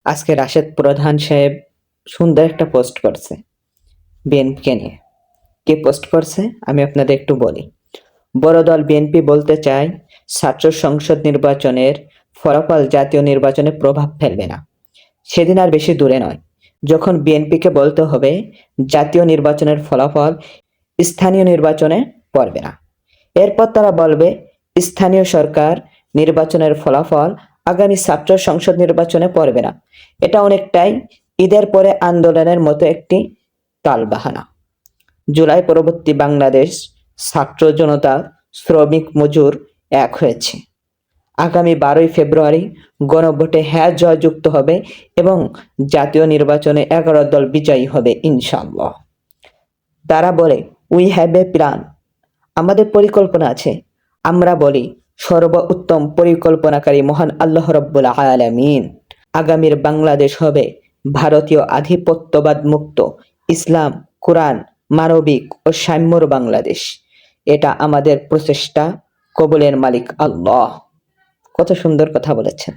আজকে রাশেদ প্রধান সাহেব সুন্দর একটা পোস্ট করছে বিএনপিকে নিয়ে। কে পোস্ট করছে আমি আপনাদের একটু বলি। বড় দল বিএনপি বলতে চায়, ছাত্র সংসদ নির্বাচনের ফলাফল জাতীয় নির্বাচনে প্রভাব ফেলবে না। সেদিন আর বেশি দূরে নয় যখন বিএনপিকে বলতে হবে জাতীয় নির্বাচনের ফলাফল স্থানীয় নির্বাচনে পড়বে না। এরপর তারা বলবে স্থানীয় সরকার নির্বাচনের ফলাফল আগামী ছাত্র সংসদ নির্বাচনে পড়বে না। এটা অনেকটাই ঈদের পরে আন্দোলনের মতো একটি তালবাহানা। জুলাই পরবর্তী বাংলাদেশ ছাত্র জনতা শ্রমিক মজুর এক হয়েছে। আগামী 12ই ফেব্রুয়ারি গণভোটে হ্যাঁ জয়যুক্ত হবে এবং জাতীয় নির্বাচনে 11 দল বিজয়ী হবে ইনশাআল্লাহ। তারা বলে উই হ্যাভ এ প্ল্যান, আমাদের পরিকল্পনা আছে। আমরা বলি সর্বোত্তম পরিকল্পনাকারী মহান আল্লাহ রাব্বুল আলামিন। আগামীর বাংলাদেশ হবে ভারতীয় আধিপত্যবাদ মুক্ত, ইসলাম, কোরআন, মানবিক ও সাম্যর বাংলাদেশ। এটা আমাদের প্রচেষ্টা, কবুলের মালিক আল্লাহ। কত সুন্দর কথা বলেছেন।